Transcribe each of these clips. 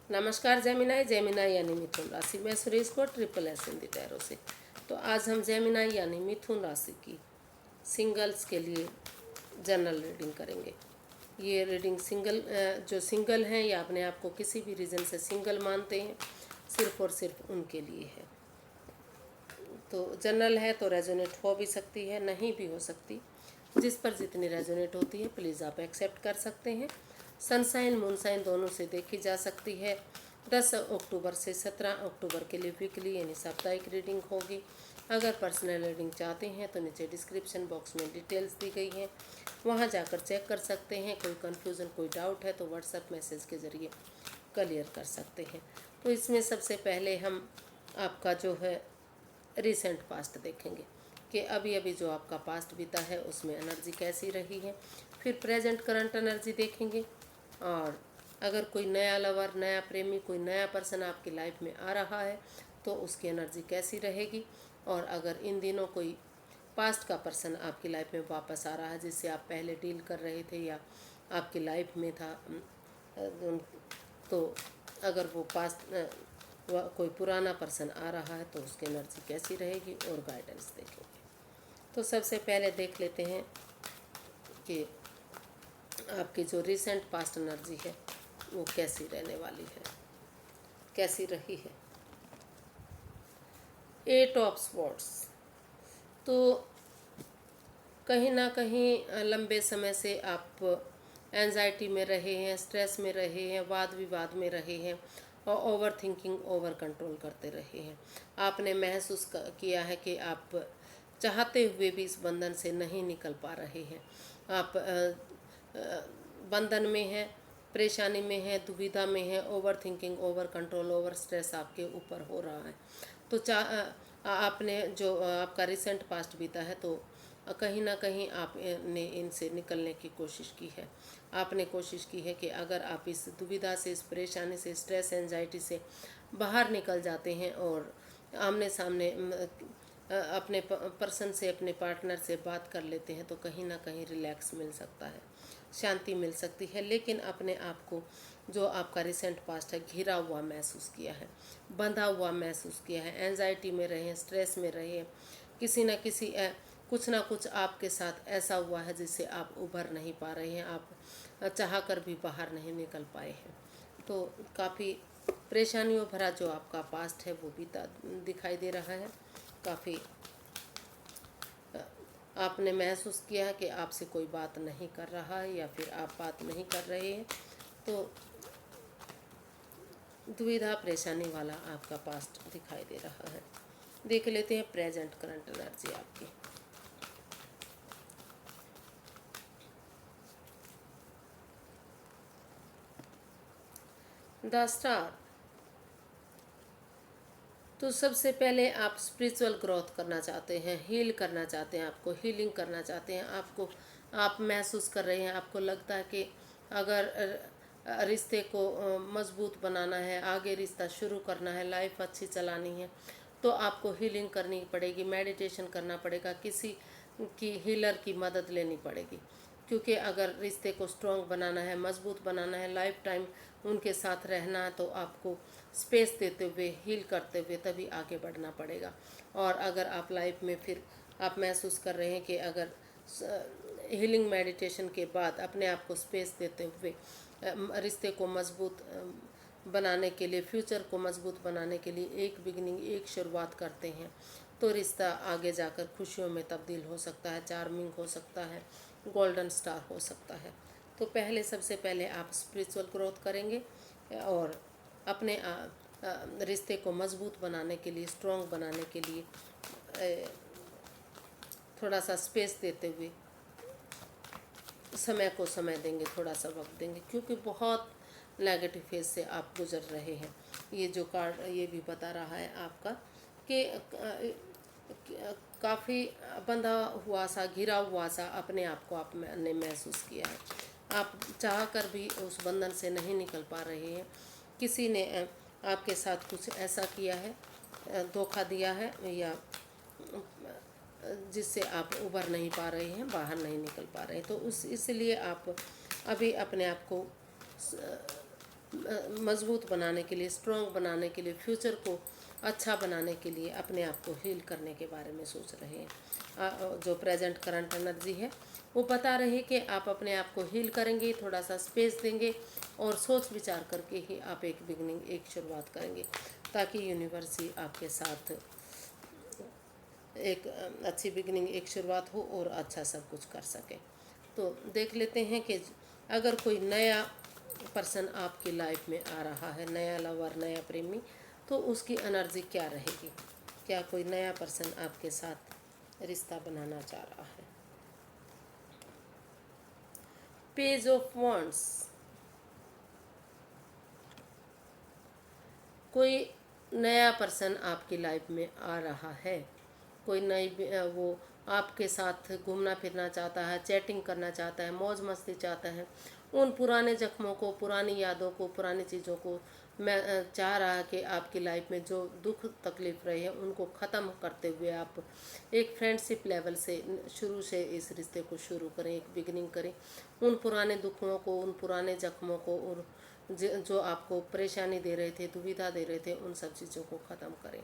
नमस्कार जेमिनाई यानी मिथुन राशि। मैं सुरेश को ट्रिपल एस हिंदी टैरो से। तो आज हम जेमिनाई यानी मिथुन राशि की सिंगल्स के लिए जनरल रीडिंग करेंगे। ये रीडिंग जो सिंगल हैं या अपने आप को किसी भी रीज़न से सिंगल मानते हैं, सिर्फ और सिर्फ उनके लिए है। तो जनरल है तो रेजोनेट हो भी सकती है, नहीं भी हो सकती। जिस पर जितनी रेजोनेट होती है प्लीज़ आप एक्सेप्ट कर सकते हैं। सनसाइन मूनसाइन दोनों से देखी जा सकती है। 10 अक्टूबर से 17 अक्टूबर के लिए वीकली यानी साप्ताहिक रीडिंग होगी। अगर पर्सनल रीडिंग चाहते हैं तो नीचे डिस्क्रिप्शन बॉक्स में डिटेल्स दी गई हैं, वहां जाकर चेक कर सकते हैं। कोई कन्फ्यूज़न कोई डाउट है तो व्हाट्सएप मैसेज के ज़रिए क्लियर कर सकते हैं। तो इसमें सबसे पहले हम आपका जो है रिसेंट पास्ट देखेंगे कि अभी अभी जो आपका पास्ट बीता है उसमें एनर्जी कैसी रही है। फिर प्रेजेंट करंट एनर्जी देखेंगे, और अगर कोई नया लवर, नया प्रेमी, कोई नया पर्सन आपकी लाइफ में आ रहा है तो उसकी एनर्जी कैसी रहेगी। और अगर इन दिनों कोई पास्ट का पर्सन आपकी लाइफ में वापस आ रहा है जिससे आप पहले डील कर रहे थे या आपकी लाइफ में था, तो अगर वो पास्ट कोई पुराना पर्सन आ रहा है तो उसकी एनर्जी कैसी रहेगी और गाइडेंस देखेंगे। तो सबसे पहले देख लेते हैं कि आपकी जो रिसेंट पास्ट एनर्जी है वो कैसी रहने वाली है, कैसी रही है। 8 ऑफ स्वॉर्ड्स, तो कहीं ना कहीं लंबे समय से आप एंजाइटी में रहे हैं, स्ट्रेस में रहे हैं, वाद विवाद में रहे हैं और ओवर थिंकिंग, ओवर कंट्रोल करते रहे हैं। आपने महसूस किया है कि आप चाहते हुए भी इस बंधन से नहीं निकल पा रहे हैं। आप बंधन में हैं, परेशानी में है, दुविधा में है, over thinking, over control, over stress आपके ऊपर हो रहा है। तो आपने जो आपका रिसेंट पास्ट बीता है तो कहीं ना कहीं आपने इनसे निकलने की कोशिश की है। आपने कोशिश की है कि अगर आप इस दुविधा से, इस परेशानी से, स्ट्रेस, एंजाइटी से बाहर निकल जाते हैं और आमने सामने अपने पर्सन से, अपने पार्टनर से बात कर लेते हैं तो कहीं ना कहीं रिलैक्स मिल सकता है, शांति मिल सकती है। लेकिन अपने आप को जो आपका रिसेंट पास्ट है घिरा हुआ महसूस किया है, बंधा हुआ महसूस किया है, एंजाइटी में रहे, स्ट्रेस में रहे, किसी न किसी कुछ ना कुछ आपके साथ ऐसा हुआ है जिससे आप उभर नहीं पा रहे हैं, आप चाह कर भी बाहर नहीं निकल पाए हैं। तो काफ़ी परेशानियों भरा जो आपका पास्ट है वो बीता दिखाई दे रहा है। काफ़ी आपने महसूस किया है कि आपसे कोई बात नहीं कर रहा है या फिर आप बात नहीं कर रहे हैं। तो दुविधा, परेशानी वाला आपका पास्ट दिखाई दे रहा है। देख लेते हैं प्रेजेंट करंट एनर्जी आपकी। द स्टार, तो सबसे पहले आप स्पिरिचुअल ग्रोथ करना चाहते हैं, हील करना चाहते हैं, आपको हीलिंग करना चाहते हैं। आप महसूस कर रहे हैं, आपको लगता है कि अगर रिश्ते को मजबूत बनाना है, आगे रिश्ता शुरू करना है, लाइफ अच्छी चलानी है तो आपको हीलिंग करनी पड़ेगी, मेडिटेशन करना पड़ेगा, किसी की हीलर की मदद लेनी पड़ेगी। क्योंकि अगर रिश्ते को स्ट्रॉन्ग बनाना है, मजबूत बनाना है, लाइफ टाइम उनके साथ रहना है तो आपको स्पेस देते हुए, हील करते हुए तभी आगे बढ़ना पड़ेगा। और अगर आप लाइफ में फिर आप महसूस कर रहे हैं कि अगर हीलिंग मेडिटेशन के बाद अपने आप को स्पेस देते हुए रिश्ते को मजबूत बनाने के लिए, फ्यूचर को मजबूत बनाने के लिए एक बिगिनिंग, एक शुरुआत करते हैं तो रिश्ता आगे जाकर खुशियों में तब्दील हो सकता है, चार्मिंग हो सकता है, गोल्डन स्टार हो सकता है। तो पहले सबसे पहले आप स्पिरिचुअल ग्रोथ करेंगे और अपने रिश्ते को मजबूत बनाने के लिए, स्ट्रॉन्ग बनाने के लिए थोड़ा सा स्पेस देते हुए समय को समय देंगे, थोड़ा सा वक्त देंगे, क्योंकि बहुत नेगेटिव फेज से आप गुजर रहे हैं। ये जो कार्ड ये भी बता रहा है आपका कि काफ़ी बंधा हुआ सा, घिरा हुआ सा अपने आप को आपने महसूस किया है। आप चाह कर भी उस बंधन से नहीं निकल पा रहे हैं। किसी ने आपके साथ कुछ ऐसा किया है, धोखा दिया है या जिससे आप उभर नहीं पा रहे हैं, बाहर नहीं निकल पा रहे हैं। तो इसलिए आप अभी अपने आप को मजबूत बनाने के लिए, स्ट्रॉन्ग बनाने के लिए, फ्यूचर को अच्छा बनाने के लिए अपने आप को हील करने के बारे में सोच रहे हैं। जो प्रेजेंट करंट एनर्जी है वो बता रही है कि आप अपने आप को हील करेंगे, थोड़ा सा स्पेस देंगे और सोच विचार करके ही आप एक बिगनिंग, एक शुरुआत करेंगे, ताकि यूनिवर्स ही आपके साथ एक अच्छी बिगनिंग, एक शुरुआत हो और अच्छा सब कुछ कर सके। तो देख लेते हैं कि अगर कोई नया पर्सन आपकी लाइफ में आ रहा है, नया लवर, नया प्रेमी, तो उसकी एनर्जी क्या रहेगी। क्या कोई नया पर्सन आपके साथ रिश्ता बनाना चाह रहा है। पेज ऑफ वॉन्ड्स, कोई नया पर्सन आपकी लाइफ में आ रहा है, कोई नई वो आपके साथ घूमना फिरना चाहता है, चैटिंग करना चाहता है, मौज मस्ती चाहता है, उन पुराने जख्मों को, पुरानी यादों को, पुरानी चीज़ों को मैं चाह रहा है कि आपकी लाइफ में जो दुख तकलीफ रहे हैं उनको ख़त्म करते हुए आप एक फ्रेंडशिप लेवल से शुरू से इस रिश्ते को शुरू करें, एक बिगनिंग करें। उन पुराने दुखों को, उन पुराने जख्मों को और जो आपको परेशानी दे रहे थे, दुविधा दे रहे थे, उन सब चीज़ों को ख़त्म करें।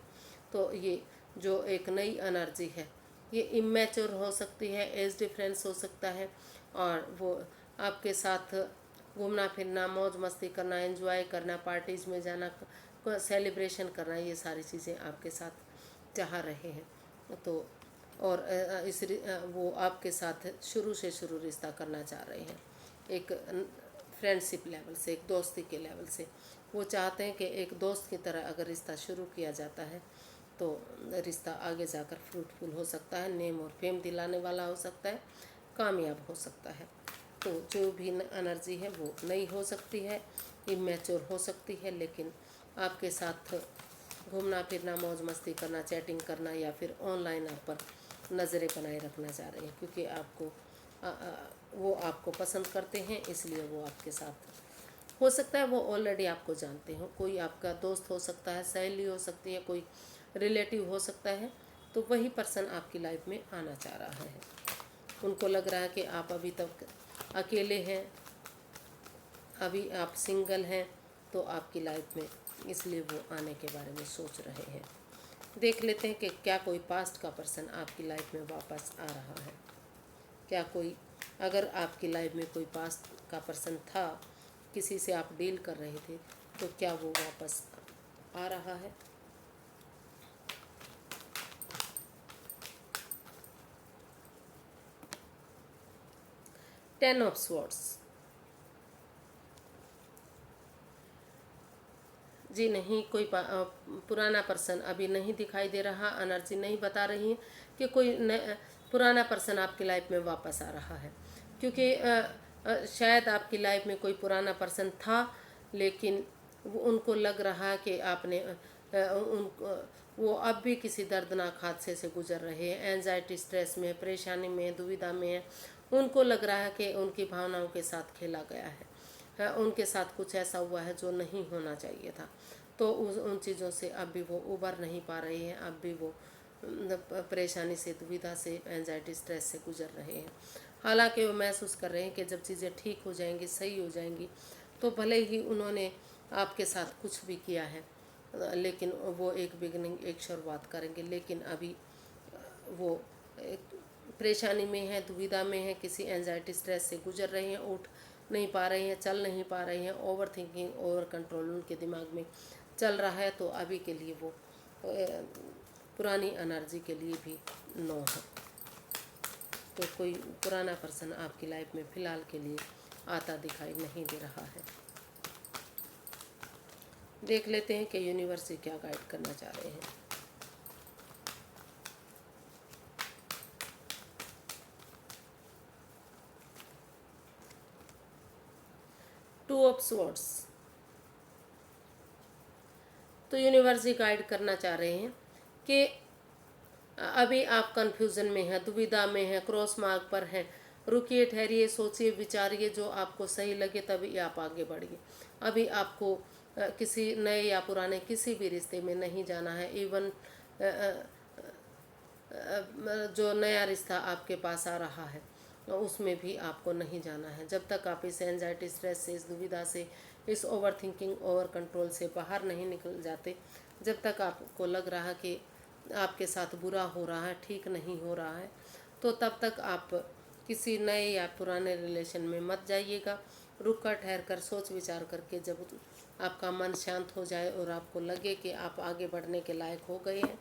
तो ये जो एक नई एनर्जी है ये इमेच्योर हो सकती है, एज डिफरेंस हो सकता है, और वो आपके साथ घूमना फिरना, मौज मस्ती करना, एंजॉय करना, पार्टीज़ में जाना, सेलिब्रेशन करना, ये सारी चीज़ें आपके साथ चाह रहे हैं। तो और वो आपके साथ शुरू से शुरू रिश्ता करना चाह रहे हैं, एक फ्रेंडशिप लेवल से, एक दोस्ती के लेवल से। वो चाहते हैं कि एक दोस्त की तरह अगर रिश्ता शुरू किया जाता है तो रिश्ता आगे जाकर फ्रूटफुल हो सकता है, नेम और फेम दिलाने वाला हो सकता है, कामयाब हो सकता है। तो जो भी एनर्जी है वो नई हो सकती है, इमेच्योर हो सकती है, लेकिन आपके साथ घूमना फिरना, मौज मस्ती करना, चैटिंग करना या फिर ऑनलाइन आप पर नज़रें बनाए रखना चाह रहे हैं, क्योंकि वो आपको पसंद करते हैं, इसलिए वो आपके साथ हो सकता है। वो ऑलरेडी आपको जानते हो, कोई आपका दोस्त हो सकता है, सहेली हो सकती है, कोई रिलेटिव हो सकता है। तो वही पर्सन आपकी लाइफ में आना चाह रहा है। उनको लग रहा है कि आप अभी तक अकेले हैं, अभी आप सिंगल हैं, तो आपकी लाइफ में इसलिए वो आने के बारे में सोच रहे हैं। देख लेते हैं कि क्या कोई पास्ट का पर्सन आपकी लाइफ में वापस आ रहा है। क्या कोई, अगर आपकी लाइफ में कोई पास्ट का पर्सन था, किसी से आप डील कर रहे थे, तो क्या वो वापस आ रहा है। टेन ऑफ स्वॉर्ड्स, जी नहीं, कोई पुराना पर्सन अभी नहीं दिखाई दे रहा, एनर्जी नहीं बता रही है कि कोई पुराना पर्सन आपकी लाइफ में वापस आ रहा है, क्योंकि शायद आपकी लाइफ में कोई पुराना पर्सन था, लेकिन उनको लग रहा है कि आपने वो अब भी किसी दर्दनाक हादसे से गुजर रहे हैं, एंजाइटी, स्ट्रेस में, परेशानी में, दुविधा में है। उनको लग रहा है कि उनकी भावनाओं के साथ खेला गया है, उनके साथ कुछ ऐसा हुआ है जो नहीं होना चाहिए था। तो उन चीज़ों से अब भी वो उबर नहीं पा रहे हैं, अब भी वो परेशानी से, दुविधा से, एंजाइटी, स्ट्रेस से गुजर रहे हैं। हालांकि वो महसूस कर रहे हैं कि जब चीज़ें ठीक हो जाएंगी, सही हो जाएंगी, तो भले ही उन्होंने आपके साथ कुछ भी किया है, लेकिन वो एक बिगनिंग, एक शुरुआत करेंगे। लेकिन अभी वो एक परेशानी में है, दुविधा में है, किसी एंजाइटी, स्ट्रेस से गुजर रहे हैं, उठ नहीं पा रहे हैं, चल नहीं पा रहे हैं, ओवर थिंकिंग, ओवर कंट्रोल उनके दिमाग में चल रहा है। तो अभी के लिए वो पुरानी एनर्जी के लिए भी नो है। तो कोई पुराना पर्सन आपकी लाइफ में फ़िलहाल के लिए आता दिखाई नहीं दे रहा है। देख लेते हैं कि यूनिवर्स से क्या गाइड करना चाह रहे हैं। टू ऑफ स्वॉर्ड्स, तो यूनिवर्स ही गाइड करना चाह रहे हैं कि अभी आप कंफ्यूजन में हैं, दुविधा में हैं, क्रॉस मार्ग पर हैं। रुकिए, ठहरिए, सोचिए, विचारिए, जो आपको सही लगे तभी आप आगे बढ़िए। अभी आपको किसी नए या पुराने किसी भी रिश्ते में नहीं जाना है। इवन जो नया रिश्ता आपके पास आ रहा है उसमें भी आपको नहीं जाना है। जब तक आप इस एंजाइटी, स्ट्रेस से, इस दुविधा से, इस ओवर थिंकिंग, ओवर कंट्रोल से बाहर नहीं निकल जाते जब तक आपको लग रहा है कि आपके साथ बुरा हो रहा है, ठीक नहीं हो रहा है, तो तब तक आप किसी नए या पुराने रिलेशन में मत जाइएगा। रुक कर, ठहर कर, सोच विचार करके जब आपका मन शांत हो जाए और आपको लगे कि आप आगे बढ़ने के लायक हो गए हैं,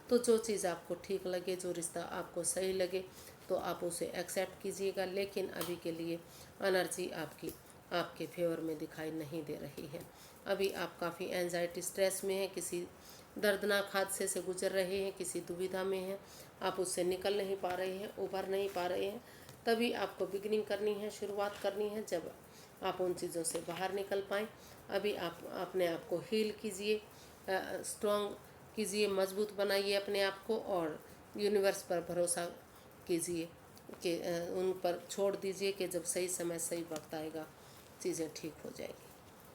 तो जो चीज़ आपको ठीक लगे, जो रिश्ता आपको सही लगे, तो आप उसे एक्सेप्ट कीजिएगा। लेकिन अभी के लिए एनर्जी आपकी आपके फेवर में दिखाई नहीं दे रही है। अभी आप काफ़ी एंजाइटी, स्ट्रेस में हैं, किसी दर्दनाक हादसे से गुजर रहे हैं, किसी दुविधा में हैं, आप उससे निकल नहीं पा रहे हैं, उभर नहीं पा रहे हैं। तभी आपको बिगिनिंग करनी है, शुरुआत करनी है, जब आप उन चीज़ों से बाहर निकल पाएँ। अभी आप अपने आप को हील कीजिए, स्ट्रॉन्ग कीजिए, मजबूत बनाइए अपने आप को, और यूनिवर्स पर भरोसा कीजिए कि उन पर छोड़ दीजिए कि जब सही समय, सही वक्त आएगा, चीज़ें ठीक हो जाएगी।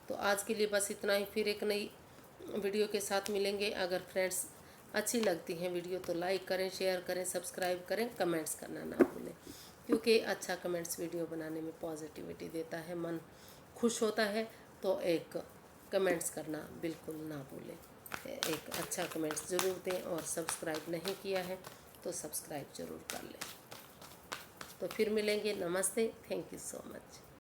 तो आज के लिए बस इतना ही। फिर एक नई वीडियो के साथ मिलेंगे। अगर फ्रेंड्स अच्छी लगती हैं वीडियो तो लाइक करें, शेयर करें, सब्सक्राइब करें, कमेंट्स करना ना भूलें, क्योंकि अच्छा कमेंट्स वीडियो बनाने में पॉजिटिविटी देता है, मन खुश होता है। तो एक कमेंट्स करना बिल्कुल ना भूलें, एक अच्छा कमेंट्स ज़रूर दें, और सब्सक्राइब नहीं किया है तो सब्सक्राइब ज़रूर कर लें। तो फिर मिलेंगे। नमस्ते, थैंक यू सो मच।